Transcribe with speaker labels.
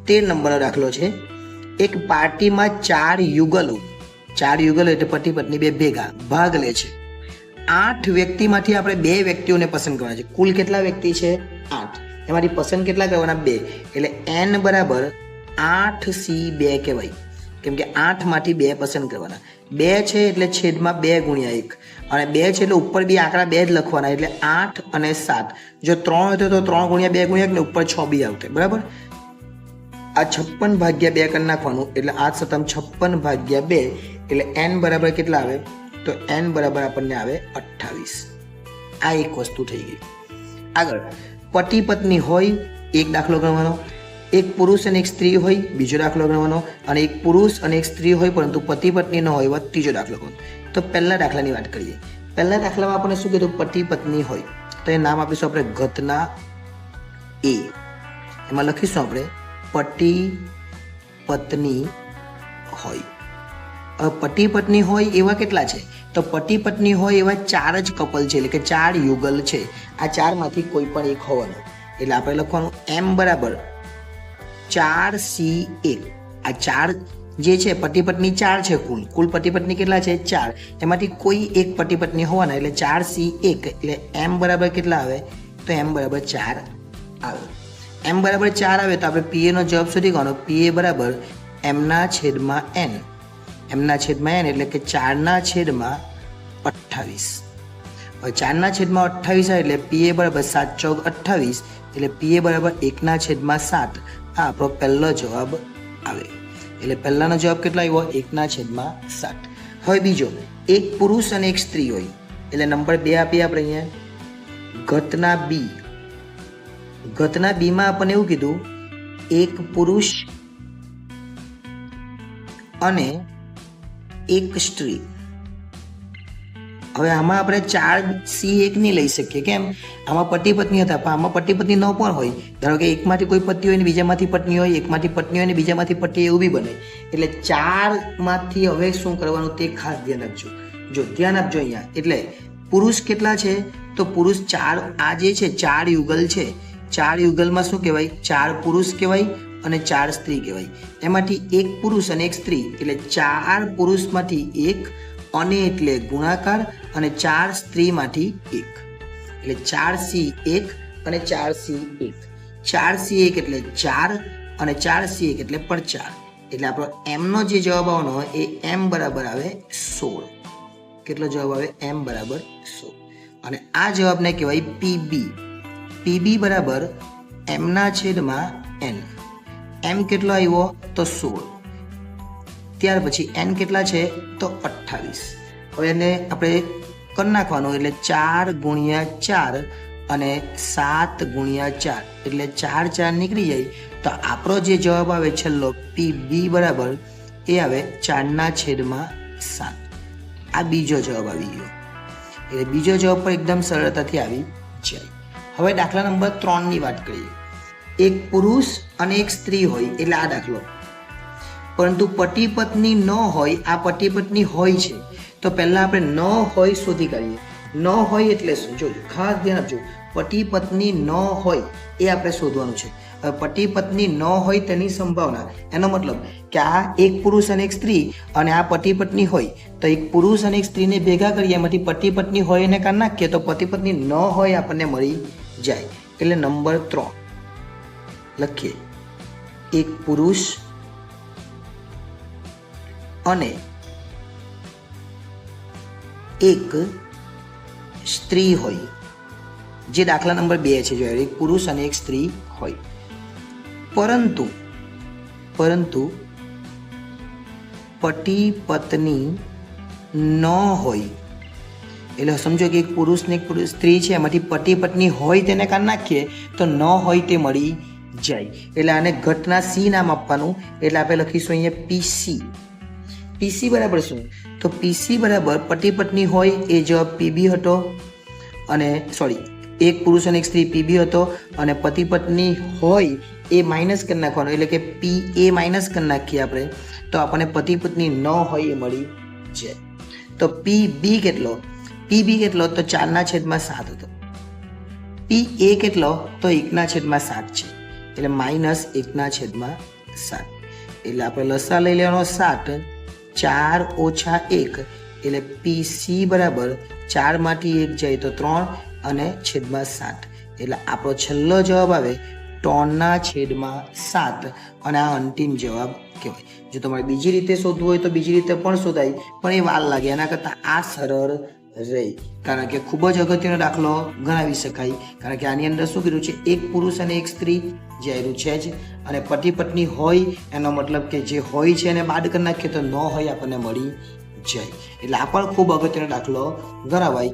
Speaker 1: 13 નંબરનો દાખલો છે. એક પાર્ટીમાં 4 યુગલો એટલે પતિ પત્ની બે ભેગા ભાગ લે છે. 8 વ્યક્તિમાંથી આપણે 2 વ્યક્તિઓને પસંદ કરવાના છે. કુલ કેટલા વ્યક્તિ છે? 8. એમાંથી પસંદ કેટલા કરવાના? 2. એટલે n બરાબર 8C2 કહેવાય, કેમ કે 8 માંથી 2 પસંદ કરવાના. 2 છે એટલે છેદમાં 2 ગુણ્યા 1, અને 2 છે એટલે ઉપર બી આંકડા 2 જ લખવાના, એટલે 8 અને 7. જો 3 હતો તો 3 ગુણ્યા 2 ગુણ્યા એટલે ઉપર 6 બી આવશે, બરાબર. આ 56 ભાગ્યા 2 કરી નાખવાનું, એટલે 8 સતમ 56 ભાગ્યા 2, એટલે n બરાબર કેટલા આવે? તો n બરાબર આપણને આવે 28. આ એક વસ્તુ થઈ ગઈ. આગળ પતિ પત્ની હોય એક દાખલો ગણવાનો, એક પુરુષ અને એક સ્ત્રી હોય બીજો દાખલો ગણવાનો, અને એક પુરુષ અને એક સ્ત્રી હોય પરંતુ પતિ પત્ની ન હોય એવો ત્રીજો દાખલો ગણવાનો. તો પહેલા દાખલાની વાત કરીએ. પહેલા દાખલામાં આપણે શું કીધું? પતિ પત્ની હોય, તો એ નામ આપીશું આપણે ઘટના A. એમાં લખીશું આપણે પતિ પત્ની હોય. પતિ પત્ની હોય એવા કેટલા છે? તો પતિ પત્ની હોય એવા 4 જ કપલ છે, એટલે કે 4 યુગલ છે. આ 4 માંથી કોઈ પણ એક હોવાનું, એટલે આપણે લખવાનું m બરાબર 4C1. આ 4 જે છે પતિ પત્ની 4 છે, કુલ પતિ પત્ની કેટલા છે? 4. એમાંથી કોઈ એક પતિ પત્ની હોવાના, એટલે 4C1, એટલે m બરાબર કેટલા આવે? તો m બરાબર 4 આવે. m બરાબર 4 આવે તો આપણે PA નો જવાબ શોધી કાઢવાનો. PA બરાબર m/n, m/n એટલે કે 4/28. હવે 4/28 આવે એટલે PA બરાબર 7 × 28, એટલે PA બરાબર 1/7. આ આપણો પહેલો જવાબ આવે. એટલે પહેલાનો જવાબ કેટલો આવ્યો? 1/7. હવે બીજો, એક પુરુષ અને એક સ્ત્રી હોય, એટલે નંબર 2 આપીએ આપણે અહીંયા. ઘટના B. ઘટના B માં આપણને એવું કીધું એક પુરુષ અને એક સ્ત્રી. હવે આમાં આપણે 4C1 નહીં લઈ શકીએ, કેમ? આમાં પતિ પત્ની હતા, પણ આમાં પતિ પત્ની ન પણ હોય. ધારો કે એકમાંથી કોઈ પતિ હોય ને બીજામાંથી પત્ની હોય, એકમાંથી પત્ની હોય ને બીજામાંથી પતિ, એવું બી બને. એટલે 4 માંથી હવે શું કરવાનું તે ખાસ ધ્યાન રાખજો. જો ધ્યાન આપજો અહીંયા. એટલે પુરુષ કેટલા છે? તો પુરુષ 4. આ જે છે 4 યુગલ છે. 4 યુગલમાં શું કહેવાય? 4 પુરુષ કહેવાય અને 4 સ્ત્રી કહેવાય. એમાંથી એક પુરુષ અને એક સ્ત્રી, એટલે 4 પુરુષમાંથી 1, અને એટલે ગુણાકાર, અને 4 સ્ત્રીમાંથી 1, એટલે 4C1 અને 4C1. 4C1 એટલે 4 અને 4C1 એટલે પણ 4. એટલે આપણો m નો જે જવાબ આવવાનો હોય એ m બરાબર આવે 16. કેટલો જવાબ આવે? m બરાબર 16. અને આ જવાબને કહેવાય PB. PB બરાબર m/n. m કેટલો આવ્યો? તો 16. ત્યાર પછી n કેટલા છે? તો 28. હવે એને આપણે કરી નાખવાનું, એટલે 4 × 4 અને 7 × 4, એટલે 4 4 નીકળી જાય. તો આપણો જે જવાબ આવે છેલ્લો PB બરાબર એ આવે 4/7. આ બીજો જવાબ આવી ગયો. એટલે બીજો જવાબ પણ એકદમ સરળતાથી આવી જાય. હવે દાખલા નંબર 3 ની વાત કરીએ. એક પુરુષ અને એક સ્ત્રી હોય, એટલે આ દાખલો. પરંતુ પતિ પત્ની ન હોય. આ પતિ પત્ની હોય છે, તો પહેલા આપણે ન હોય શોધી કાઢીએ. ન હોય એટલે શું? જોજો, ખાસ ધ્યાન આપજો. પતિ પત્ની ન હોય એ આપણે શોધવાનું છે. હવે પતિ પત્ની ન હોય તેની સંભાવના, એનો મતલબ કે આ એક પુરુષ અને એક સ્ત્રી, અને આ પતિ પત્ની હોય, તો એક પુરુષ અને એક સ્ત્રીને ભેગા કરીએ, એમાંથી પતિ પત્ની હોય એને કાઢી નાખીએ તો પતિ પત્ની ન હોય આપણને મળી જાય. એટલે નંબર 3 લખીએ. એક પુરુષ અને એક સ્ત્રી હોય, જે દાખલા નંબર 2 છે. જો એક પુરુષ અને એક સ્ત્રી હોય, પરંતુ પતિ પત્ની ન હોય. એટલે સમજો કે એક પુરુષ ને એક સ્ત્રી છે, એમાંથી પતિ પત્ની હોય તેને કાઢી નાખીએ તો ન હોય તે મળી જાય. એટલે આને ઘટના C નામ આપવાનું. એટલે આપણે લખીશું અહીંયા PC. PC બરાબર શું? તો PC બરાબર પતિ પત્ની હોય એ જવાબ PB હતો, અને સોરી એક પુરુષ અને એક સ્ત્રી PB હતો, અને પતિ પત્ની હોય એ માઇનસ કરી નાખવાનું, એટલે કે PA માઇનસ કરી નાખીએ આપણે, તો આપણને પતિ પત્ની ન હોય એ મળી જાય. તો PB કેટલો? PB કેટલો? તો 4/7 હતો. PA કેટલો? તો 1/7 છે, એટલે -1/7. 7. એટલે આપણે લસા લઈ લેવાનો 7. 4 ઓછા 1 એટલે PC બરાબર 4 માંથી 1 જાય તો 3 અને છેદમાં 7. એટલે આપણો છેલ્લો જવાબ આવે 3/7 અને આ અંતિમ જવાબ કહેવાય. જો તમારે બીજી રીતે શોધવું હોય તો બીજી રીતે પણ શોધાય, પણ એ વાર લાગે. એના કરતાં આ સરળ રહે, કારણ કે ખૂબ જ અગત્યનો દાખલો ગણાવી શકાય. કારણ કે આની અંદર શું કીધું છે, એક પુરુષ અને એક સ્ત્રી જે આવ્યું છે જ, અને પતિ પત્ની હોય એનો મતલબ કે જે હોય છે એને બાદ કરી નાખીએ તો ન હોય આપણને મળી જાય. એટલે આ પણ ખૂબ અગત્યનો દાખલો ગણાવાય.